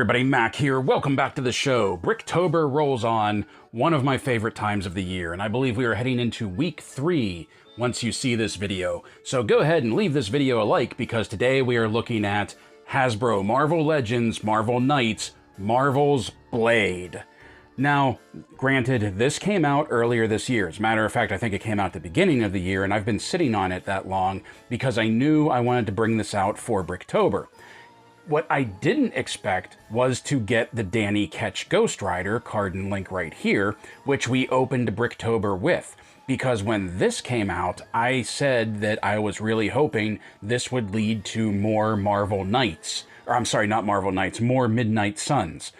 everybody, Mac here. Welcome back to the show. Bricktober rolls on, one of my favorite times of the year, and I believe we are heading into week 3 once you see this video. So go ahead and leave this video a like, because today we are looking at Hasbro Marvel Legends, Marvel Knights, Marvel's Blade. Now, granted, this came out earlier this year. As a matter of fact, I think it came out at the beginning of the year, and I've been sitting on it that long because I knew I wanted to bring this out for Bricktober. What I didn't expect was to get the Danny Ketch Ghost Rider card and link right here, which we opened Bricktober with. Because when this came out, I said that I was really hoping this would lead to more Marvel Knights. Or I'm sorry, not Marvel Knights, more Midnight Suns.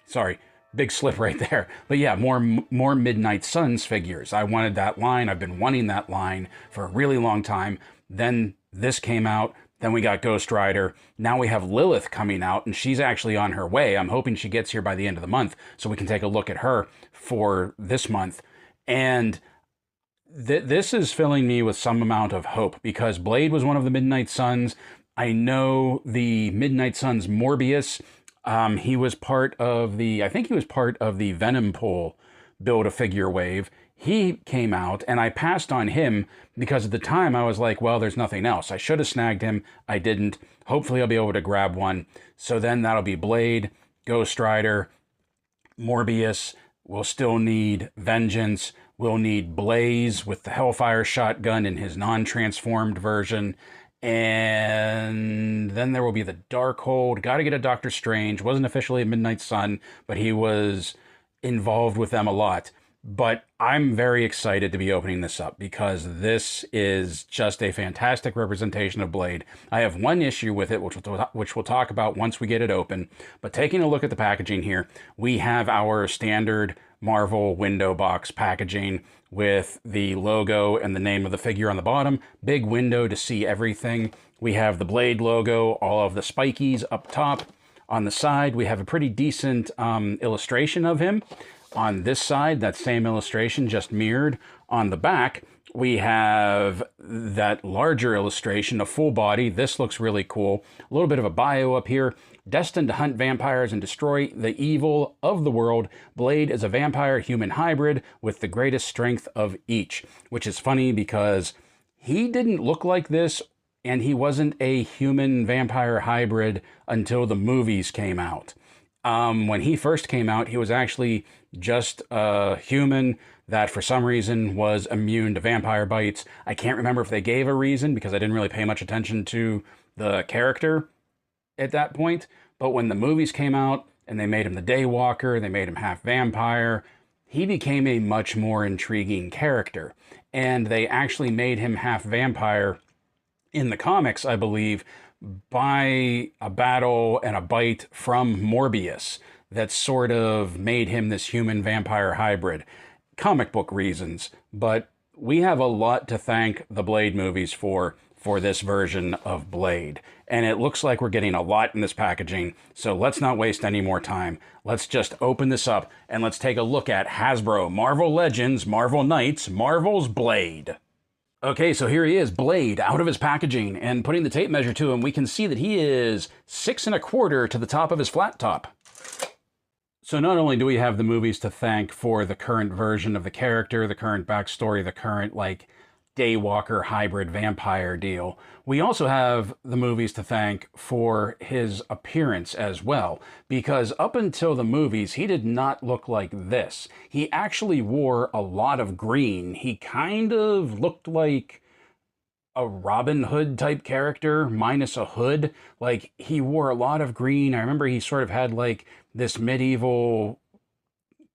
Sorry, big slip right there. But yeah, more Midnight Suns figures. I wanted that line. I've been wanting that line for a really long time. Then this came out. Then we got Ghost Rider. Now we have Lilith coming out, and she's actually on her way. I'm hoping she gets here by the end of the month so we can take a look at her for this month. And this is filling me with some amount of hope, because Blade was one of the Midnight Suns. I know the Midnight Suns Morbius. He was part of the, I think he was part of the Venom Pool Build-A-Figure wave. He came out, and I passed on him because at the time I was like, well, there's nothing else. I should have snagged him. I didn't. Hopefully I'll be able to grab one. So then that'll be Blade, Ghost Rider, Morbius. We'll still need Vengeance. We'll need Blaze with the Hellfire shotgun in his non-transformed version. And then there will be the Darkhold. Got to get a Doctor Strange. Wasn't officially a Midnight Sun, but he was involved with them a lot. But I'm very excited to be opening this up because this is just a fantastic representation of Blade. I have one issue with it, which we'll talk about once we get it open. But taking a look at the packaging here, we have our standard Marvel window box packaging with the logo and the name of the figure on the bottom. Big window to see everything. We have the Blade logo, all of the spikies up top. On the side, we have a pretty decent illustration of him. On this side, that same illustration just mirrored. On the back, we have that larger illustration, a full body. This looks really cool. A little bit of a bio up here. Destined to hunt vampires and destroy the evil of the world, Blade is a vampire-human hybrid with the greatest strength of each. Which is funny because he didn't look like this, and he wasn't a human-vampire hybrid until the movies came out. When he first came out, he was actually just a human that for some reason was immune to vampire bites. I can't remember if they gave a reason because I didn't really pay much attention to the character at that point. But when the movies came out and they made him the Daywalker, they made him half vampire, he became a much more intriguing character. And they actually made him half vampire in the comics, I believe, by a battle and a bite from Morbius that sort of made him this human-vampire hybrid. Comic book reasons, but we have a lot to thank the Blade movies for this version of Blade. And it looks like we're getting a lot in this packaging, so let's not waste any more time. Let's just open this up and let's take a look at Hasbro Marvel Legends, Marvel Knights, Marvel's Blade. Okay, so here he is, Blade, out of his packaging, and putting the tape measure to him, we can see that he is 6 1/4 to the top of his flat top. So not only do we have the movies to thank for the current version of the character, the current backstory, the current, like, Daywalker hybrid vampire deal, we also have the movies to thank for his appearance as well. Because up until the movies, he did not look like this. He actually wore a lot of green. He kind of looked like a Robin Hood type character minus a hood. Like, he wore a lot of green. I remember he sort of had like this medieval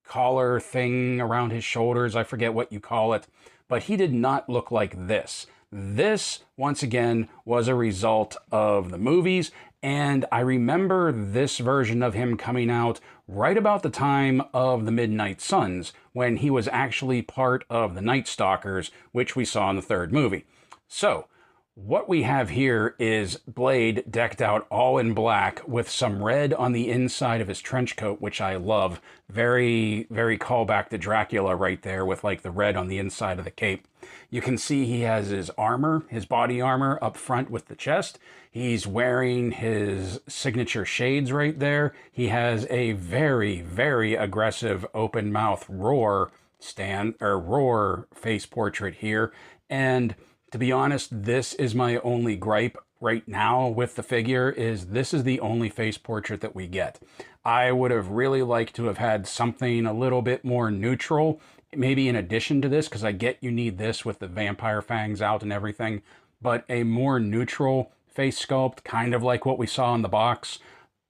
collar thing around his shoulders. I forget what you call it. But he did not look like this. This, once again, was a result of the movies, and I remember this version of him coming out right about the time of the Midnight Suns, when he was actually part of the Night Stalkers, which we saw in the third movie. So, What we have here is Blade decked out all in black with some red on the inside of his trench coat, which I love. Very, very callback to Dracula right there with like the red on the inside of the cape. You can see he has his armor, his body armor up front with the chest. He's wearing his signature shades right there. He has a very, very aggressive open mouth roar face portrait here. And to be honest, this is my only gripe right now with the figure, is this is the only face portrait that we get. I would have really liked to have had something a little bit more neutral, maybe in addition to this, because I get you need this with the vampire fangs out and everything, but a more neutral face sculpt, kind of like what we saw in the box.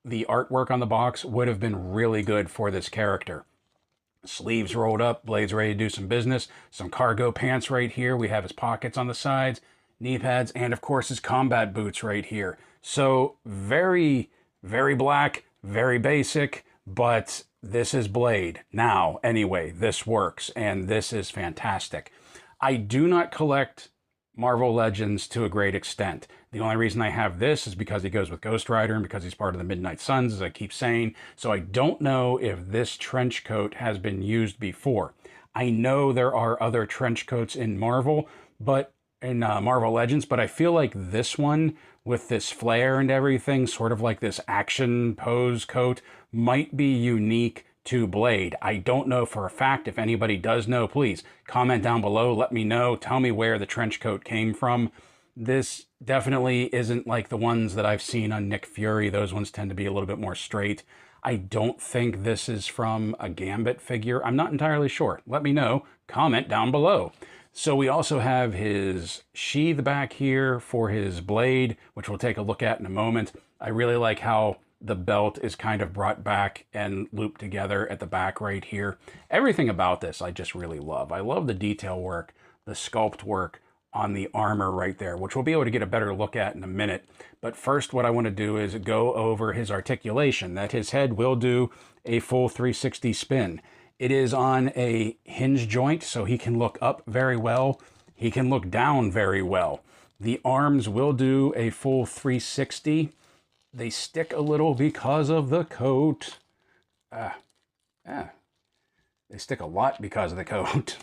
The artwork on the box would have been really good for this character. Sleeves rolled up, Blade's ready to do some business. Some cargo pants right here. We have his pockets on the sides, knee pads, and of course his combat boots right here. So very, very black, very basic, but this is Blade. Now, anyway, this works, and this is fantastic. I do not collect Marvel Legends to a great extent. The only reason I have this is because he goes with Ghost Rider and because he's part of the Midnight Suns, as I keep saying. So I don't know if this trench coat has been used before. I know there are other trench coats in Marvel, but in Marvel Legends, but I feel like this one with this flare and everything, sort of like this action pose coat, might be unique to Blade. I don't know for a fact. If anybody does know, please comment down below. Let me know. Tell me where the trench coat came from. This definitely isn't like the ones that I've seen on Nick Fury. Those ones tend to be a little bit more straight. I don't think this is from a Gambit figure. I'm not entirely sure. Let me know. Comment down below. So we also have his sheath back here for his blade, which we'll take a look at in a moment. I really like how the belt is kind of brought back and looped together at the back right here. Everything about this I just really love. I love the detail work, the sculpt work on the armor right there, which we'll be able to get a better look at in a minute. But first, what I want to do is go over his articulation, that his head will do a full 360 spin. It is on a hinge joint, so he can look up very well. He can look down very well. The arms will do a full 360. They stick a little because of the coat. They stick a lot because of the coat.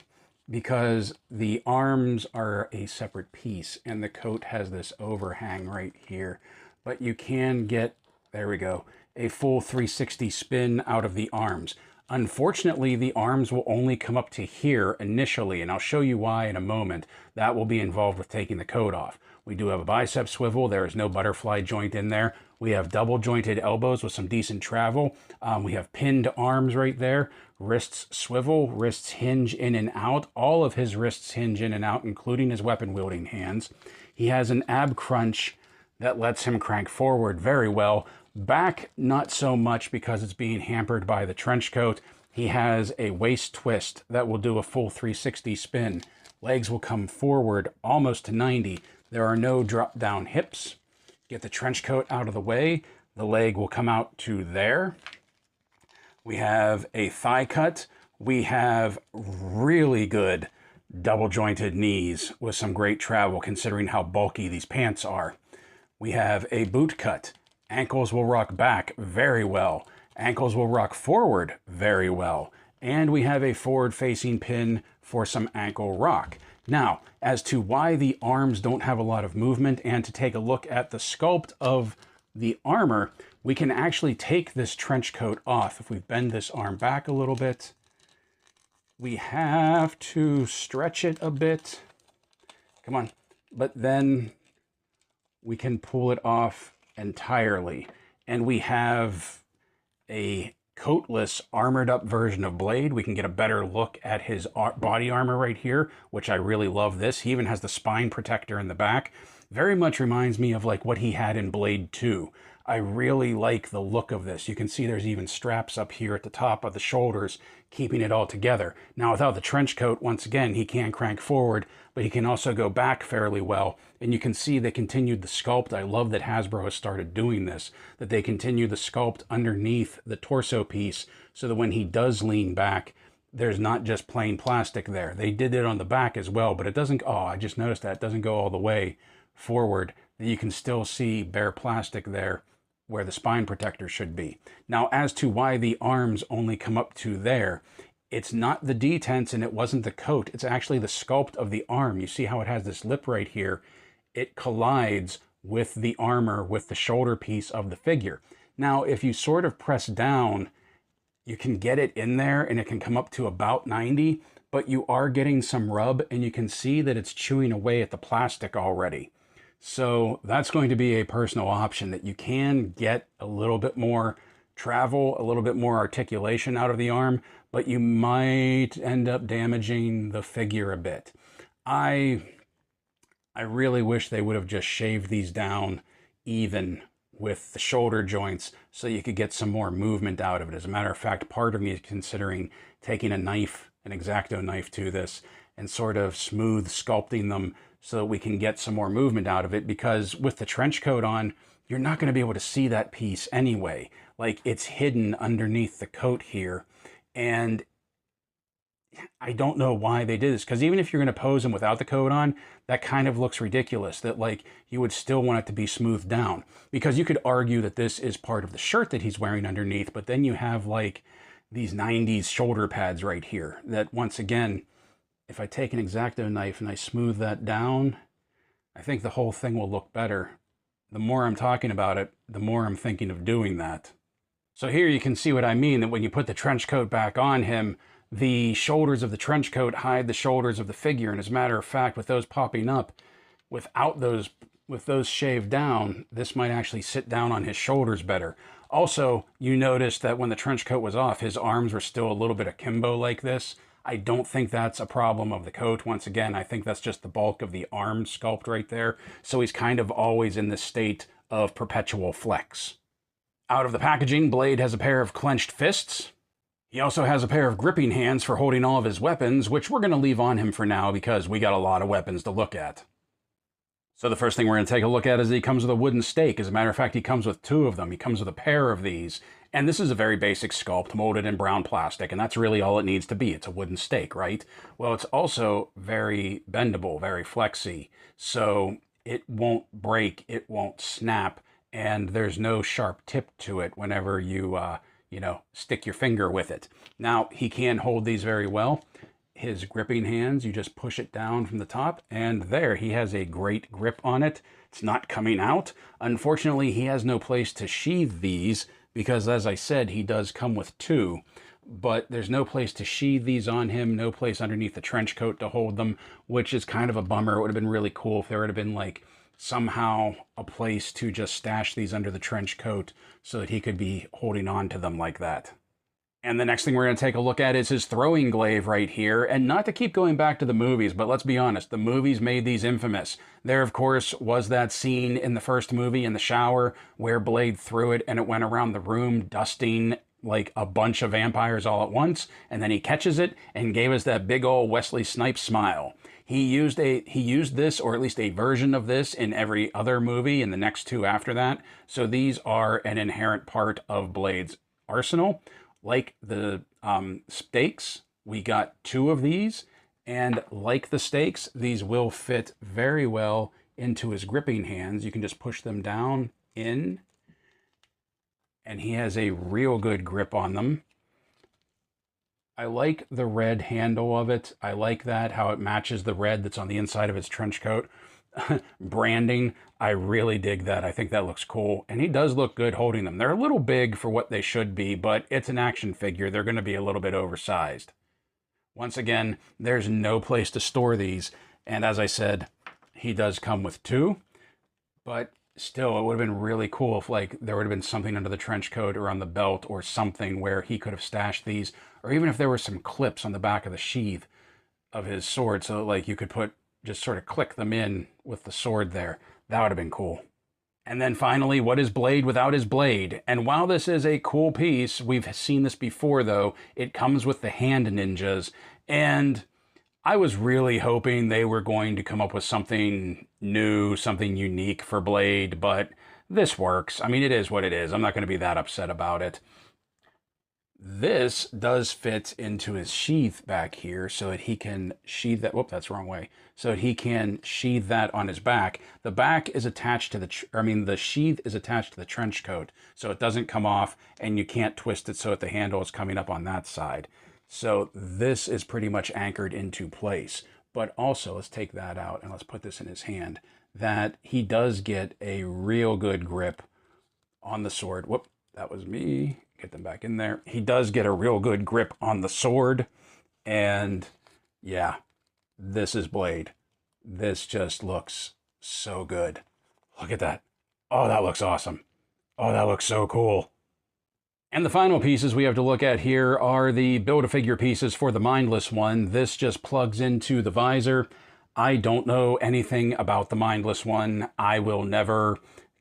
Because the arms are a separate piece and the coat has this overhang right here. But you can get, there we go, a full 360 spin out of the arms. Unfortunately, the arms will only come up to here initially, and I'll show you why in a moment. That will be involved with taking the coat off. We do have a bicep swivel. There is no butterfly joint in there. We have double jointed elbows with some decent travel. We have pinned arms right there. Wrists swivel, wrists hinge in and out. All of his wrists hinge in and out, including his weapon wielding hands. He has an ab crunch that lets him crank forward very well. Back, not so much because it's being hampered by the trench coat. He has a waist twist that will do a full 360 spin. Legs will come forward almost to 90. There are no drop down hips. Get the trench coat out of the way. The leg will come out to there. We have a thigh cut. We have really good double jointed knees with some great travel considering how bulky these pants are. We have a boot cut. Ankles will rock back very well. Ankles will rock forward very well. And we have a forward facing pin for some ankle rock. Now, as to why the arms don't have a lot of movement and to take a look at the sculpt of the armor, we can actually take this trench coat off. If we bend this arm back a little bit, we have to stretch it a bit. Come on. But then we can pull it off entirely. And we have a coatless, armored up version of Blade. We can get a better look at his body armor right here, which I really love this. He even has the spine protector in the back. Very much reminds me of like what he had in Blade 2. I really like the look of this. You can see there's even straps up here at the top of the shoulders, keeping it all together. Now, without the trench coat, once again, he can crank forward, but he can also go back fairly well. And you can see they continued the sculpt. I love that Hasbro has started doing this, that they continue the sculpt underneath the torso piece so that when he does lean back, there's not just plain plastic there. They did it on the back as well, but it doesn't, oh, I just noticed that it doesn't go all the way forward. You can still see bare plastic there where the spine protector should be. Now, as to why the arms only come up to there, it's not the detents and it wasn't the coat. It's actually the sculpt of the arm. You see how it has this lip right here? It collides with the armor, with the shoulder piece of the figure. Now, if you sort of press down, you can get it in there and it can come up to about 90, but you are getting some rub and you can see that it's chewing away at the plastic already. So that's going to be a personal option, that you can get a little bit more travel, a little bit more articulation out of the arm, but you might end up damaging the figure a bit. I really wish they would have just shaved these down even with the shoulder joints so you could get some more movement out of it. As a matter of fact, part of me is considering taking a knife, an X-Acto knife to this, and sort of smooth sculpting them so that we can get some more movement out of it, because with the trench coat on, you're not going to be able to see that piece anyway. Like, it's hidden underneath the coat here, and I don't know why they did this, because even if you're going to pose him without the coat on, that kind of looks ridiculous, that like you would still want it to be smoothed down, because you could argue that this is part of the shirt that he's wearing underneath, but then you have like these 90s shoulder pads right here that, once again, if I take an X-Acto knife and I smooth that down, I think the whole thing will look better. The more I'm talking about it, the more I'm thinking of doing that. So here you can see what I mean, that when you put the trench coat back on him, the shoulders of the trench coat hide the shoulders of the figure. And as a matter of fact, with those popping up, with those shaved down, this might actually sit down on his shoulders better. Also, you noticed that when the trench coat was off, his arms were still a little bit akimbo like this. I don't think that's a problem of the coat. Once again, I think that's just the bulk of the arm sculpt right there. So he's kind of always in this state of perpetual flex. Out of the packaging, Blade has a pair of clenched fists. He also has a pair of gripping hands for holding all of his weapons, which we're going to leave on him for now because we got a lot of weapons to look at. So the first thing we're going to take a look at is he comes with a wooden stake. As a matter of fact, he comes with 2 of them. He comes with a pair of these. And this is a very basic sculpt molded in brown plastic, and that's really all it needs to be. It's a wooden stake, right? Well, it's also very bendable, very flexy, so it won't break, it won't snap, and there's no sharp tip to it whenever you, stick your finger with it. Now, he can hold these very well. His gripping hands, you just push it down from the top, and there, he has a great grip on it. It's not coming out. Unfortunately, he has no place to sheathe these, because, as I said, he does come with 2, but there's no place to sheathe these on him, no place underneath the trench coat to hold them, which is kind of a bummer. It would have been really cool if there would have been, like, somehow a place to just stash these under the trench coat so that he could be holding on to them like that. And the next thing we're going to take a look at is his throwing glaive right here. And not to keep going back to the movies, but let's be honest, the movies made these infamous. There, of course, was that scene in the first movie in the shower where Blade threw it and it went around the room dusting like a bunch of vampires all at once. And then he catches it and gave us that big old Wesley Snipes smile. He used this, or at least a version of this, in every other movie and the next 2 after that. So these are an inherent part of Blade's arsenal. Like the stakes, we got 2 of these, and like the stakes, these will fit very well into his gripping hands. You can just push them down in, and he has a real good grip on them. I like the red handle of it. I like that, how it matches the red that's on the inside of his trench coat. Branding, I really dig that. I think that looks cool. And he does look good holding them. They're a little big for what they should be, but it's an action figure. They're going to be a little bit oversized. Once again, there's no place to store these. And as I said, he does come with 2, but still, it would have been really cool if like there would have been something under the trench coat or on the belt or something where he could have stashed these, or even if there were some clips on the back of the sheath of his sword, so like you could just sort of click them in with the sword there. That would have been cool. And then finally, what is Blade without his blade? And while this is a cool piece, we've seen this before though, it comes with the hand ninjas. And I was really hoping they were going to come up with something new, something unique for Blade, but this works. I mean, it is what it is. I'm not going to be that upset about it. This does fit into his sheath back here so that he can sheath that. Whoop, that's the wrong way. So that he can sheath that on his back. The back is attached to the sheath is attached to the trench coat, so it doesn't come off and you can't twist it so that the handle is coming up on that side. So this is pretty much anchored into place. But also, let's take that out and let's put this in his hand. That he does get a real good grip on the sword. Whoop, that was me. Get them back in there. He does get a real good grip on the sword. And yeah, this is Blade. This just looks so good. Look at that. Oh, that looks awesome. Oh, that looks so cool. And the final pieces we have to look at here are the Build-A-Figure pieces for the Mindless one. This just plugs into the visor. I don't know anything about the Mindless one. I will never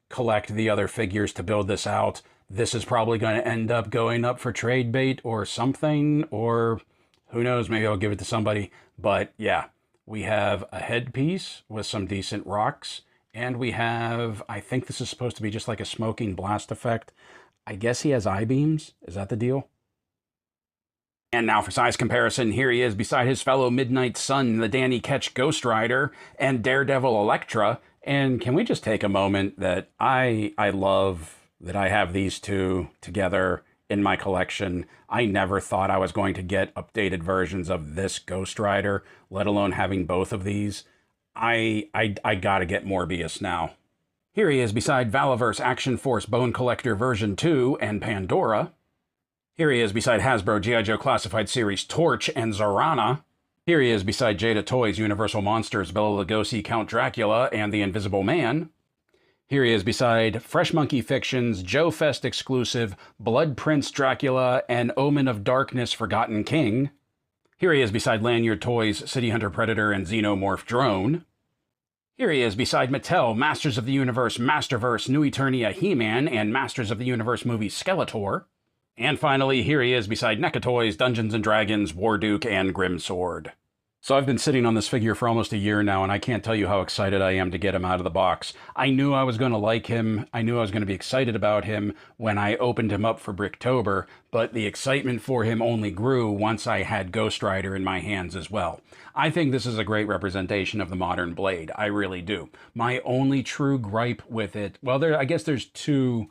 collect the other figures to build this out. This is probably going to end up going up for trade bait or something, or who knows, maybe I'll give it to somebody. But yeah, we have a headpiece with some decent rocks, and we have, I think this is supposed to be just like a smoking blast effect. I guess he has I-beams. Is that the deal? And now for size comparison, here he is beside his fellow Midnight Sun, the Danny Ketch Ghost Rider, and Daredevil Elektra. And can we just take a moment that I love that I have these two together in my collection. I never thought I was going to get updated versions of this Ghost Rider, let alone having both of these. I gotta get Morbius now. Here he is beside Valaverse Action Force Bone Collector version 2 and Pandora. Here he is beside Hasbro G.I. Joe Classified Series Torch and Zorana. Here he is beside Jada Toys Universal Monsters Bela Lugosi Count Dracula and the Invisible Man. Here he is beside Fresh Monkey Fictions Joe Fest exclusive Blood Prince Dracula and Omen of Darkness Forgotten King. Here he is beside Lanyard Toys City Hunter Predator and Xenomorph Drone. Here he is beside Mattel Masters of the Universe Masterverse New Eternia He-Man and Masters of the Universe movie Skeletor. And finally, here he is beside NECA Toys Dungeons & Dragons Warduke and Grimsword. So I've been sitting on this figure for almost a year now, and I can't tell you how excited I am to get him out of the box. I knew I was going to like him. I knew I was going to be excited about him when I opened him up for BRICKTOBER, but the excitement for him only grew once I had Ghost Rider in my hands as well. I think this is a great representation of the modern Blade. I really do. My only true gripe with it, well, I guess there's two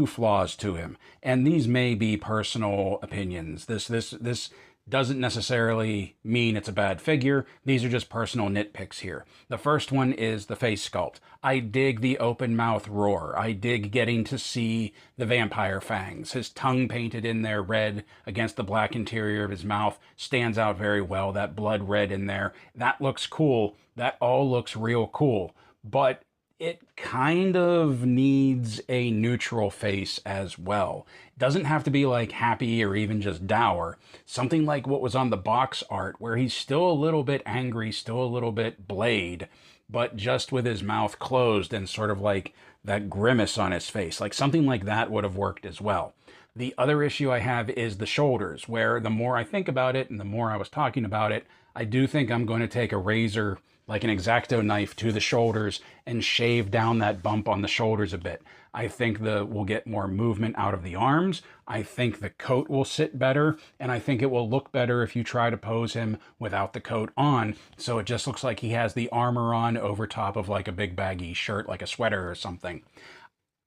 flaws to him, and these may be personal opinions. This doesn't necessarily mean it's a bad figure. These are just personal nitpicks here. The first one is the face sculpt. I dig the open mouth roar. I dig getting to see the vampire fangs. His tongue painted in there red against the black interior of his mouth stands out very well. That blood red in there. That looks cool. That all looks real cool. But it kind of needs a neutral face as well. It doesn't have to be like happy or even just dour. Something like what was on the box art, where he's still a little bit angry, still a little bit Blade, but just with his mouth closed and sort of like that grimace on his face. Like something like that would have worked as well. The other issue I have is the shoulders, where the more I think about it and the more I was talking about it, I do think I'm going to take a razor, like an X-Acto knife, to the shoulders and shave down that bump on the shoulders a bit. I think we'll get more movement out of the arms. I think the coat will sit better, and I think it will look better if you try to pose him without the coat on, so it just looks like he has the armor on over top of like a big baggy shirt, like a sweater or something.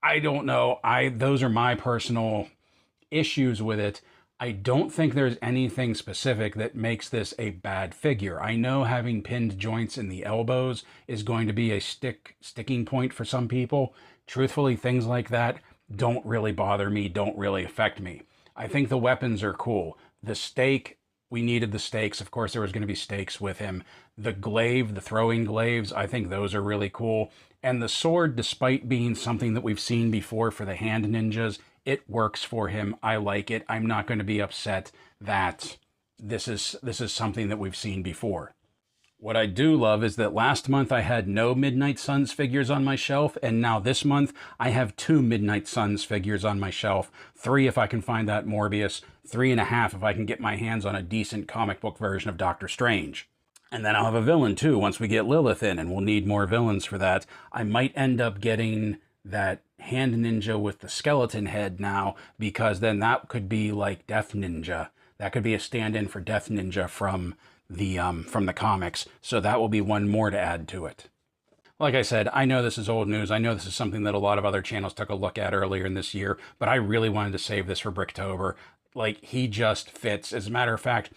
I don't know. Those are my personal issues with it. I don't think there's anything specific that makes this a bad figure. I know having pinned joints in the elbows is going to be a sticking point for some people. Truthfully, things like that don't really bother me, don't really affect me. I think the weapons are cool. The stake, we needed the stakes. Of course, there was going to be stakes with him. The glaive, the throwing glaives, I think those are really cool. And the sword, despite being something that we've seen before for the hand ninjas, it works for him. I like it. I'm not going to be upset that this is something that we've seen before. What I do love is that last month I had no Midnight Suns figures on my shelf, and now this month I have 2 Midnight Suns figures on my shelf. 3 if I can find that Morbius, 3.5 if I can get my hands on a decent comic book version of Doctor Strange. And then I'll have a villain too once we get Lilith in, and we'll need more villains for that. I might end up getting that Hand Ninja with the skeleton head now, because then that could be like Death Ninja. That could be a stand-in for Death Ninja from the comics. So that will be one more to add to it. Like I said, I know this is old news. I know this is something that a lot of other channels took a look at earlier in this year, but I really wanted to save this for Bricktober. Like, he just fits. As a matter of fact,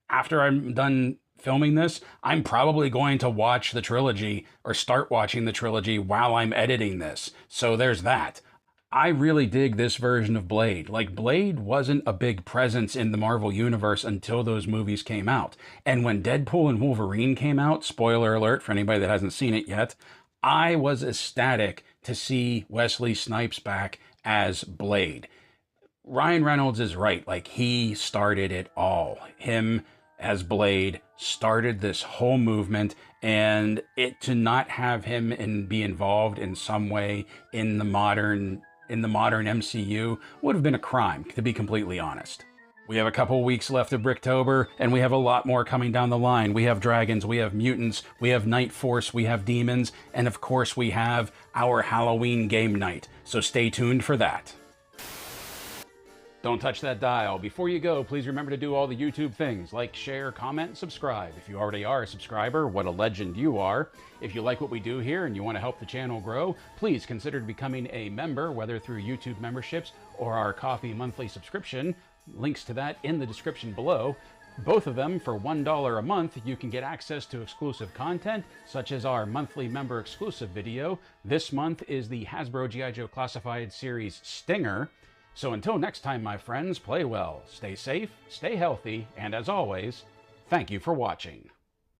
after I'm done filming this, I'm probably going to watch the trilogy, or start watching the trilogy while I'm editing this. So there's that. I really dig this version of Blade. Like, Blade wasn't a big presence in the Marvel Universe until those movies came out. And when Deadpool and Wolverine came out, spoiler alert for anybody that hasn't seen it yet, I was ecstatic to see Wesley Snipes back as Blade. Ryan Reynolds is right. Like, he started it all. Him as Blade started this whole movement, and to not have him and be involved in some way in the modern MCU would have been a crime, to be completely honest. We have a couple weeks left of Bricktober, and we have a lot more coming down the line. We have dragons, we have mutants, we have Night Force, we have demons, and of course we have our Halloween game night. So stay tuned for that. Don't touch that dial. Before you go, please remember to do all the YouTube things, like, share, comment, subscribe. If you already are a subscriber, what a legend you are. If you like what we do here and you want to help the channel grow, please consider becoming a member, whether through YouTube memberships or our coffee monthly subscription. Links to that in the description below. Both of them for $1 a month, you can get access to exclusive content, such as our monthly member exclusive video. This month is the Hasbro G.I. Joe Classified Series Stinger. So until next time, my friends, play well, stay safe, stay healthy, and as always, thank you for watching.